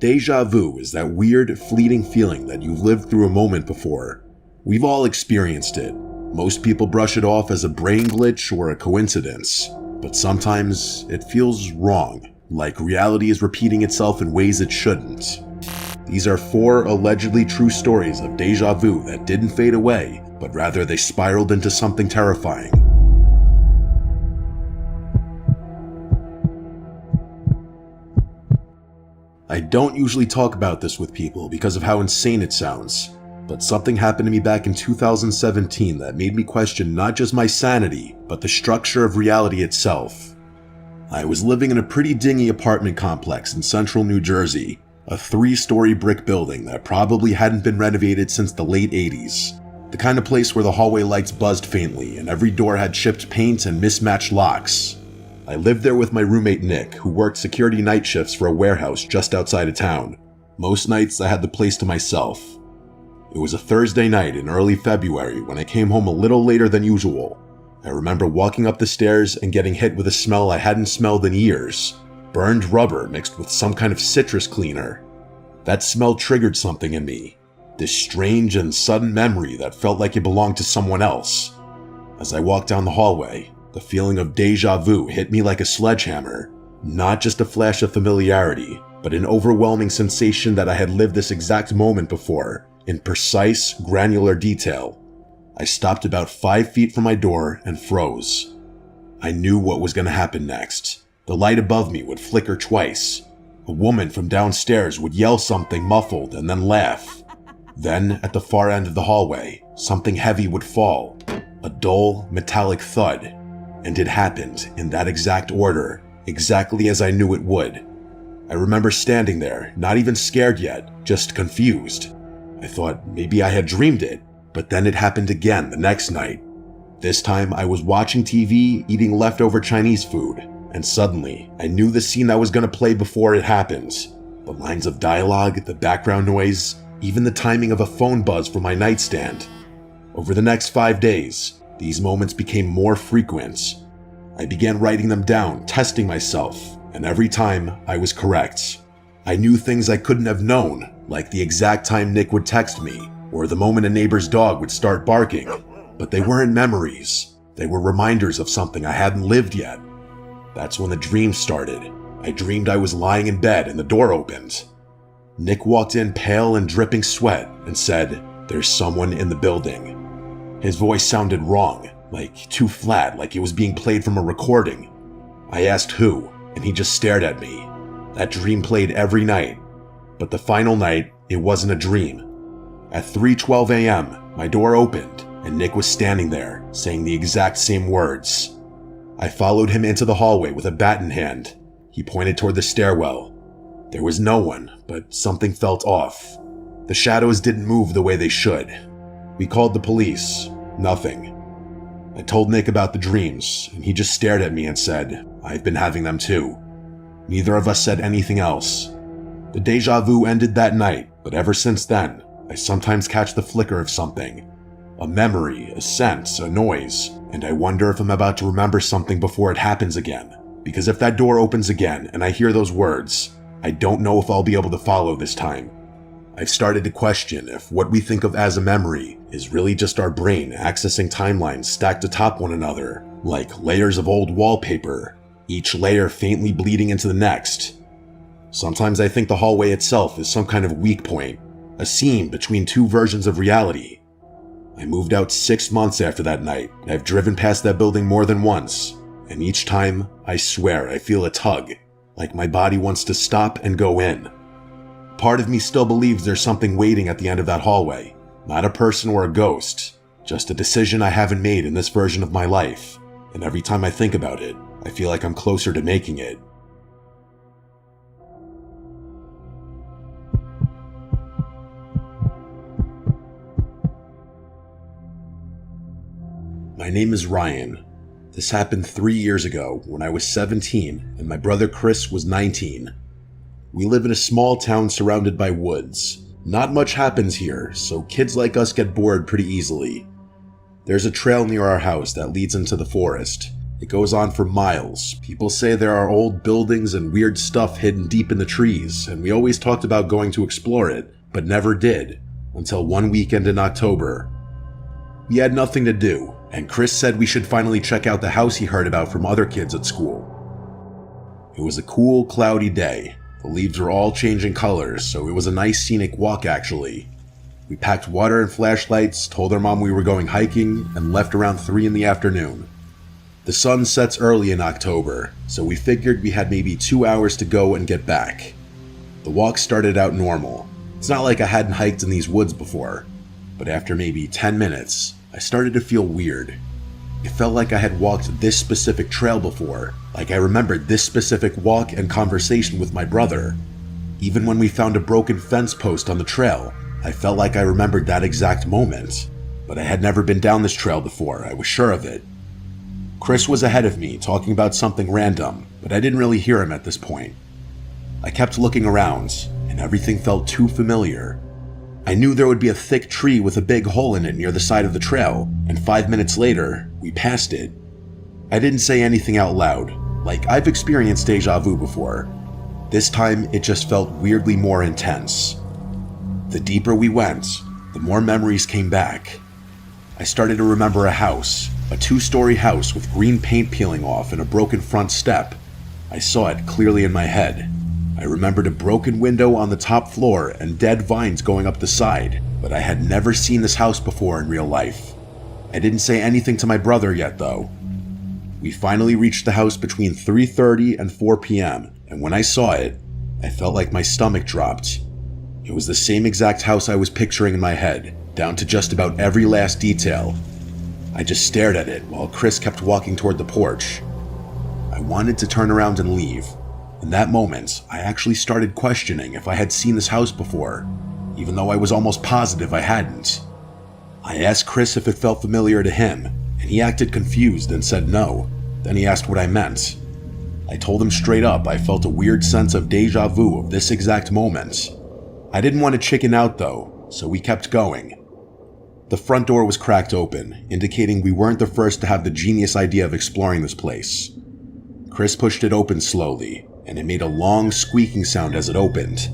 Déjà vu is that weird, fleeting feeling that you've lived through a moment before. We've all experienced it. Most people brush it off as a brain glitch or a coincidence, but sometimes it feels wrong, like reality is repeating itself in ways it shouldn't. These are 4 allegedly true stories of déjà vu that didn't fade away, but rather they spiraled into something terrifying. I don't usually talk about this with people because of how insane it sounds, but something happened to me back in 2017 that made me question not just my sanity, but the structure of reality itself. I was living in a pretty dingy apartment complex in central New Jersey, a 3-story brick building that probably hadn't been renovated since the late 80s. The kind of place where the hallway lights buzzed faintly and every door had chipped paint and mismatched locks. I lived there with my roommate Nick, who worked security night shifts for a warehouse just outside of town. Most nights I had the place to myself. It was a Thursday night in early February when I came home a little later than usual. I remember walking up the stairs and getting hit with a smell I hadn't smelled in years. Burned rubber mixed with some kind of citrus cleaner. That smell triggered something in me. This strange and sudden memory that felt like it belonged to someone else. As I walked down the hallway, the feeling of déjà vu hit me like a sledgehammer. Not just a flash of familiarity, but an overwhelming sensation that I had lived this exact moment before, in precise, granular detail. I stopped about 5 feet from my door and froze. I knew what was going to happen next. The light above me would flicker twice. A woman from downstairs would yell something muffled and then laugh. Then, at the far end of the hallway, something heavy would fall. A dull, metallic thud. And it happened in that exact order, exactly as I knew it would. I remember standing there, not even scared yet, just confused. I thought maybe I had dreamed it, but then it happened again the next night. This time I was watching TV, eating leftover Chinese food, and suddenly I knew the scene that was going to play before it happened. The lines of dialogue, the background noise, even the timing of a phone buzz from my nightstand. Over the next 5 days, these moments became more frequent. I began writing them down, testing myself, and every time I was correct. I knew things I couldn't have known, like the exact time Nick would text me, or the moment a neighbor's dog would start barking. But they weren't memories. They were reminders of something I hadn't lived yet. That's when the dream started. I dreamed I was lying in bed and the door opened. Nick walked in pale and dripping sweat and said, "There's someone in the building." His voice sounded wrong, like too flat, like it was being played from a recording. I asked who, and he just stared at me. That dream played every night. But the final night, it wasn't a dream. At 3:12 a.m., my door opened, and Nick was standing there, saying the exact same words. I followed him into the hallway with a bat in hand. He pointed toward the stairwell. There was no one, but something felt off. The shadows didn't move the way they should. We called the police. Nothing. I told Nick about the dreams, and he just stared at me and said, "I've been having them too." Neither of us said anything else. The déjà vu ended that night, but ever since then, I sometimes catch the flicker of something. A memory, a sense, a noise, and I wonder if I'm about to remember something before it happens again. Because if that door opens again and I hear those words, I don't know if I'll be able to follow this time. I've started to question if what we think of as a memory is really just our brain accessing timelines stacked atop one another, like layers of old wallpaper, each layer faintly bleeding into the next. Sometimes I think the hallway itself is some kind of weak point, a seam between 2 versions of reality. I moved out 6 months after that night, and I've driven past that building more than once, and each time, I swear I feel a tug, like my body wants to stop and go in. Part of me still believes there's something waiting at the end of that hallway. Not a person or a ghost, just a decision I haven't made in this version of my life. And every time I think about it, I feel like I'm closer to making it. My name is Ryan. This happened 3 years ago when I was 17 and my brother Chris was 19. We live in a small town surrounded by woods. Not much happens here, so kids like us get bored pretty easily. There's a trail near our house that leads into the forest, It goes on for miles. People say there are old buildings and weird stuff hidden deep in the trees, and we always talked about going to explore it, but never did, until one weekend in October. We had nothing to do, and Chris said we should finally check out the house he heard about from other kids at school. It was a cool, cloudy day. The leaves were all changing colors, so it was a nice scenic walk actually. We packed water and flashlights, told our mom we were going hiking, and left around 3 in the afternoon. The sun sets early in October, so we figured we had maybe 2 hours to go and get back. The walk started out normal. It's not like I hadn't hiked in these woods before, but after maybe 10 minutes, I started to feel weird. It felt like I had walked this specific trail before, like I remembered this specific walk and conversation with my brother. Even when we found a broken fence post on the trail, I felt like I remembered that exact moment. But I had never been down this trail before, I was sure of it. Chris was ahead of me, talking about something random, but I didn't really hear him at this point. I kept looking around, and everything felt too familiar. I knew there would be a thick tree with a big hole in it near the side of the trail, and 5 minutes later, we passed it. I didn't say anything out loud, like I've experienced déjà vu before. This time, it just felt weirdly more intense. The deeper we went, the more memories came back. I started to remember a house, a 2-story house with green paint peeling off and a broken front step. I saw it clearly in my head. I remembered a broken window on the top floor and dead vines going up the side, but I had never seen this house before in real life. I didn't say anything to my brother yet though. We finally reached the house between 3:30 and 4 p.m., and when I saw it, I felt like my stomach dropped. It was the same exact house I was picturing in my head, down to just about every last detail. I just stared at it while Chris kept walking toward the porch. I wanted to turn around and leave. In that moment, I actually started questioning if I had seen this house before, even though I was almost positive I hadn't. I asked Chris if it felt familiar to him, and he acted confused and said no. Then he asked what I meant. I told him straight up I felt a weird sense of déjà vu of this exact moment. I didn't want to chicken out though, so we kept going. The front door was cracked open, indicating we weren't the first to have the genius idea of exploring this place. Chris pushed it open slowly, and it made a long squeaking sound as it opened.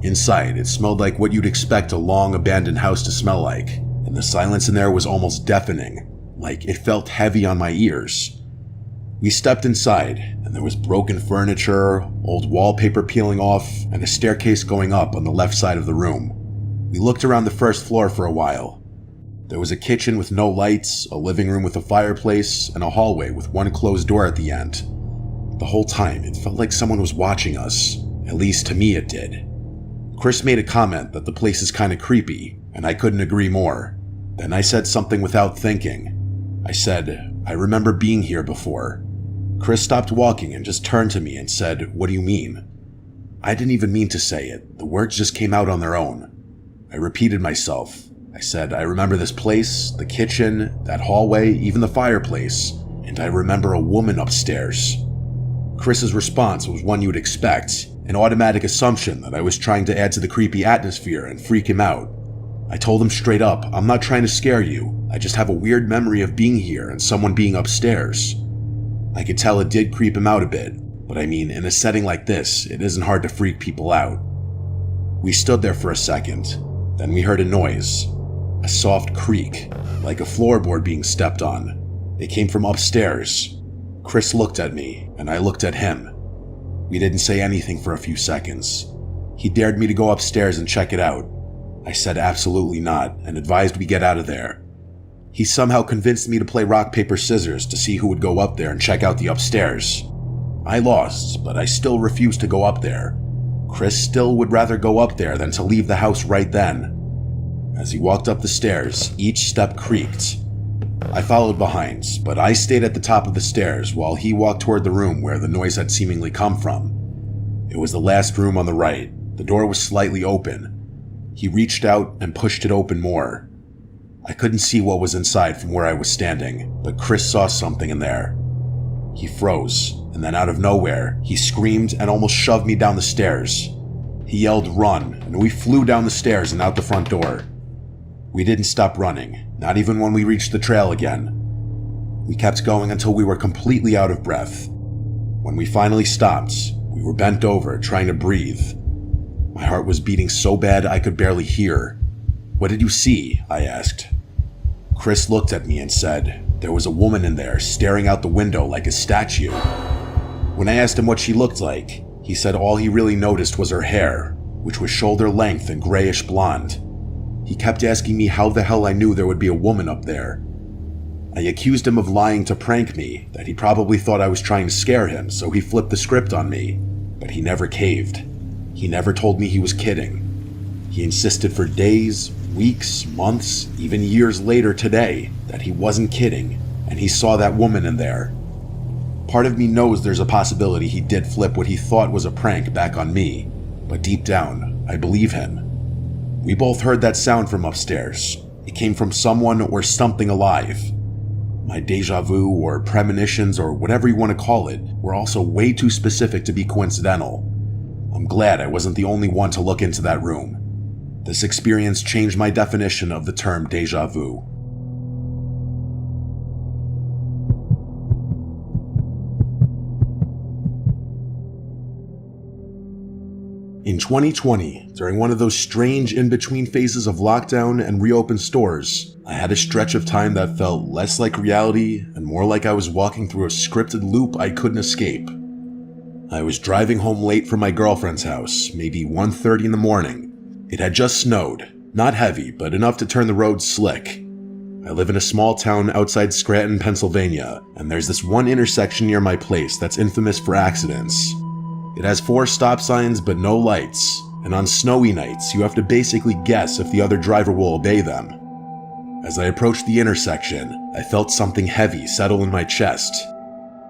Inside, it smelled like what you'd expect a long abandoned house to smell like, and the silence in there was almost deafening, like it felt heavy on my ears. We stepped inside, and there was broken furniture, old wallpaper peeling off, and a staircase going up on the left side of the room. We looked around the first floor for a while. There was a kitchen with no lights, a living room with a fireplace, and a hallway with one closed door at the end. The whole time, it felt like someone was watching us. At least to me it did. Chris made a comment that the place is kinda creepy, and I couldn't agree more. Then I said something without thinking. I said, I remember being here before. Chris stopped walking and just turned to me and said, what do you mean? I didn't even mean to say it. The words just came out on their own. I repeated myself. I said, I remember this place, the kitchen, that hallway, even the fireplace, and I remember a woman upstairs. Chris's response was one you would expect, an automatic assumption that I was trying to add to the creepy atmosphere and freak him out. I told him straight up, I'm not trying to scare you. I just have a weird memory of being here and someone being upstairs. I could tell it did creep him out a bit, but I mean, in a setting like this, it isn't hard to freak people out. We stood there for a second. Then we heard a noise. A soft creak, like a floorboard being stepped on. It came from upstairs. Chris looked at me, and I looked at him. We didn't say anything for a few seconds. He dared me to go upstairs and check it out. I said absolutely not, and advised we get out of there. He somehow convinced me to play rock, paper, scissors to see who would go up there and check out the upstairs. I lost, but I still refused to go up there. Chris still would rather go up there than to leave the house right then. As he walked up the stairs, each step creaked. I followed behind, but I stayed at the top of the stairs while he walked toward the room where the noise had seemingly come from. It was the last room on the right. The door was slightly open. He reached out and pushed it open more. I couldn't see what was inside from where I was standing, but Chris saw something in there. He froze, and then out of nowhere, he screamed and almost shoved me down the stairs. He yelled, "Run," and we flew down the stairs and out the front door. We didn't stop running, not even when we reached the trail again. We kept going until we were completely out of breath. When we finally stopped, we were bent over, trying to breathe. My heart was beating so bad I could barely hear. "What did you see?" I asked. Chris looked at me and said, "There was a woman in there staring out the window like a statue." When I asked him what she looked like, he said all he really noticed was her hair, which was shoulder length and grayish blonde. He kept asking me how the hell I knew there would be a woman up there. I accused him of lying to prank me, that he probably thought I was trying to scare him, so he flipped the script on me, but he never caved. He never told me he was kidding. He insisted for days, weeks, months, even years later today that he wasn't kidding, and he saw that woman in there. Part of me knows there's a possibility he did flip what he thought was a prank back on me, but deep down, I believe him. We both heard that sound from upstairs. It came from someone or something alive. My déjà vu or premonitions or whatever you want to call it were also way too specific to be coincidental. I'm glad I wasn't the only one to look into that room. This experience changed my definition of the term déjà vu. In 2020, during one of those strange in-between phases of lockdown and reopened stores, I had a stretch of time that felt less like reality and more like I was walking through a scripted loop I couldn't escape. I was driving home late from my girlfriend's house, maybe 1:30 in the morning. It had just snowed, not heavy, but enough to turn the roads slick. I live in a small town outside Scranton, Pennsylvania, and there's this one intersection near my place that's infamous for accidents. It has 4 stop signs but no lights, and on snowy nights you have to basically guess if the other driver will obey them. As I approached the intersection, I felt something heavy settle in my chest.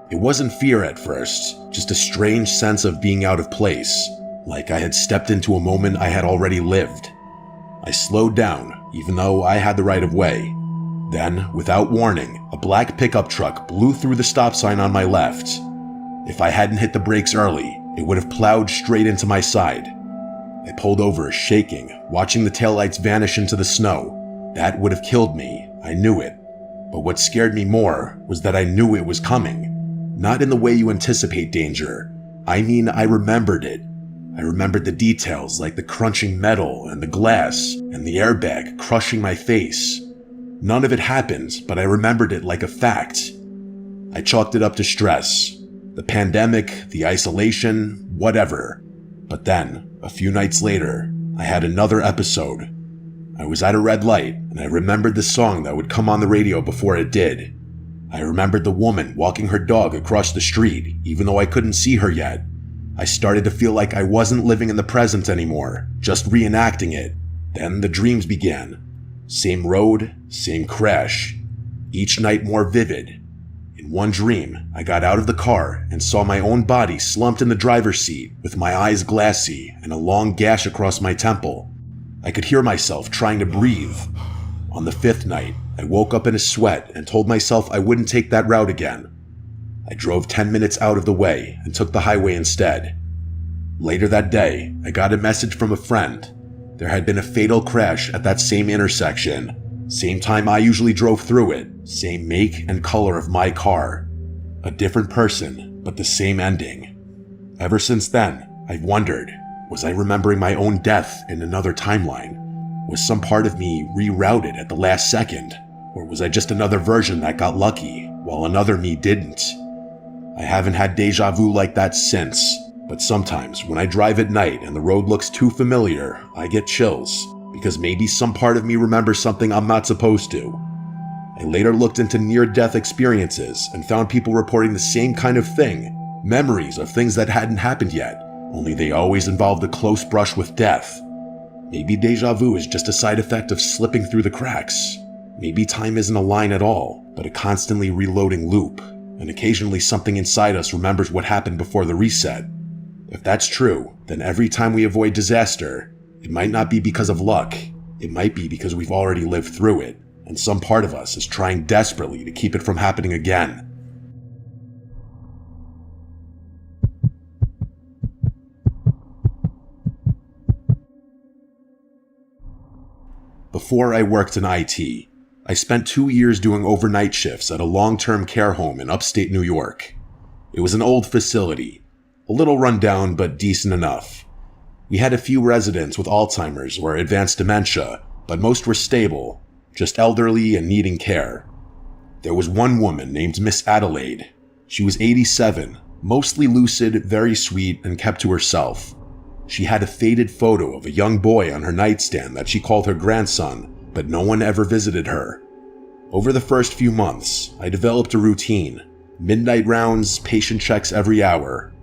It wasn't fear at first, just a strange sense of being out of place, like I had stepped into a moment I had already lived. I slowed down, even though I had the right of way. Then, without warning, a black pickup truck blew through the stop sign on my left. If I hadn't hit the brakes early, it would have plowed straight into my side. I pulled over, shaking, watching the taillights vanish into the snow. That would have killed me, I knew it. But what scared me more was that I knew it was coming. Not in the way you anticipate danger. I mean, I remembered it. I remembered the details, like the crunching metal and the glass and the airbag crushing my face. None of it happened, but I remembered it like a fact. I chalked it up to stress. The pandemic, the isolation, whatever. But then, a few nights later, I had another episode. I was at a red light, and I remembered the song that would come on the radio before it did. I remembered the woman walking her dog across the street, even though I couldn't see her yet. I started to feel like I wasn't living in the present anymore, just reenacting it. Then the dreams began. Same road, same crash. Each night more vivid. In one dream, I got out of the car and saw my own body slumped in the driver's seat with my eyes glassy and a long gash across my temple. I could hear myself trying to breathe. On the 5th night, I woke up in a sweat and told myself I wouldn't take that route again. I drove 10 minutes out of the way and took the highway instead. Later that day, I got a message from a friend. There had been a fatal crash at that same intersection. Same time I usually drove through it, same make and color of my car. A different person, but the same ending. Ever since then, I've wondered, was I remembering my own death in another timeline? Was some part of me rerouted at the last second? Or was I just another version that got lucky, while another me didn't? I haven't had déjà vu like that since, but sometimes when I drive at night and the road looks too familiar, I get chills. Because maybe some part of me remembers something I'm not supposed to. I later looked into near-death experiences and found people reporting the same kind of thing, memories of things that hadn't happened yet, only they always involved a close brush with death. Maybe déjà vu is just a side effect of slipping through the cracks. Maybe time isn't a line at all, but a constantly reloading loop, and occasionally something inside us remembers what happened before the reset. If that's true, then every time we avoid disaster, it might not be because of luck. It might be because we've already lived through it, and some part of us is trying desperately to keep it from happening again. Before I worked in IT, I spent 2 years doing overnight shifts at a long-term care home in upstate New York. It was an old facility, a little run down but decent enough. We had a few residents with Alzheimer's or advanced dementia, but most were stable, just elderly and needing care. There was one woman named Miss Adelaide. She was 87, mostly lucid, very sweet, and kept to herself. She had a faded photo of a young boy on her nightstand that she called her grandson, but no one ever visited her. Over the first few months, I developed a routine. Midnight rounds, patient checks every hour.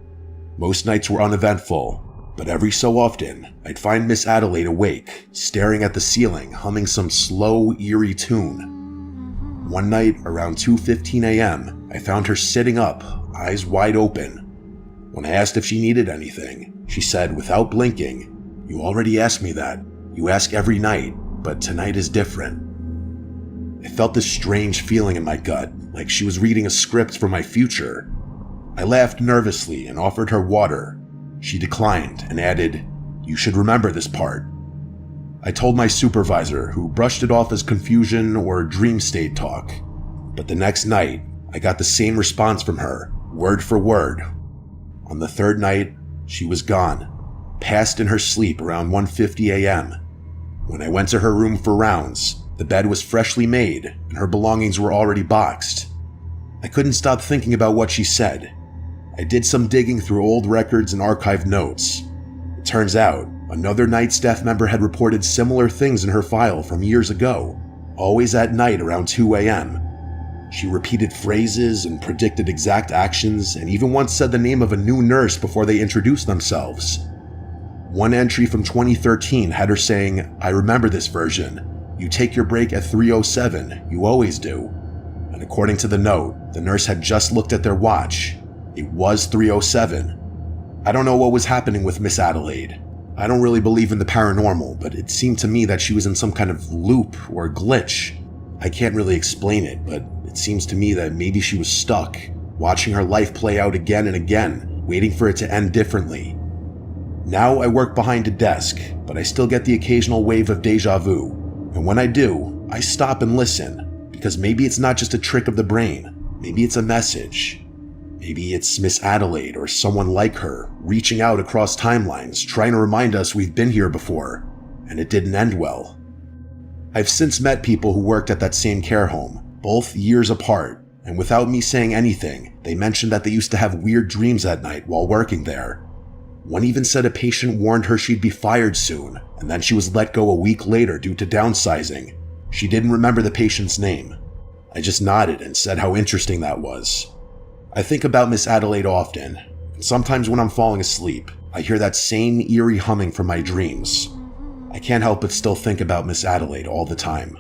Most nights were uneventful, but every so often, I'd find Miss Adelaide awake, staring at the ceiling, humming some slow, eerie tune. One night, around 2:15 a.m., I found her sitting up, eyes wide open. When I asked if she needed anything, she said, without blinking, "You already asked me that. You ask every night, but tonight is different." I felt this strange feeling in my gut, like she was reading a script for my future. I laughed nervously and offered her water. She declined and added, "You should remember this part." I told my supervisor, who brushed it off as confusion or dream state talk. But the next night, I got the same response from her, word for word. On the third night, she was gone, passed in her sleep around 1:50 a.m. When I went to her room for rounds, the bed was freshly made and her belongings were already boxed. I couldn't stop thinking about what she said. I did some digging through old records and archived notes. It turns out, another night staff member had reported similar things in her file from years ago, always at night around 2 a.m. She repeated phrases and predicted exact actions, and even once said the name of a new nurse before they introduced themselves. One entry from 2013 had her saying, "I remember this version. You take your break at 3:07, you always do." And according to the note, the nurse had just looked at their watch. It was 3:07. I don't know what was happening with Miss Adelaide. I don't really believe in the paranormal, but it seemed to me that she was in some kind of loop or glitch. I can't really explain it, but it seems to me that maybe she was stuck, watching her life play out again and again, waiting for it to end differently. Now I work behind a desk, but I still get the occasional wave of déjà vu. And when I do, I stop and listen, because maybe it's not just a trick of the brain. Maybe it's a message. Maybe it's Miss Adelaide or someone like her, reaching out across timelines, trying to remind us we've been here before, and it didn't end well. I've since met people who worked at that same care home, both years apart, and without me saying anything, they mentioned that they used to have weird dreams at night while working there. One even said a patient warned her she'd be fired soon, and then she was let go a week later due to downsizing. She didn't remember the patient's name. I just nodded and said how interesting that was. I think about Miss Adelaide often, and sometimes when I'm falling asleep, I hear that same eerie humming from my dreams. I can't help but still think about Miss Adelaide all the time.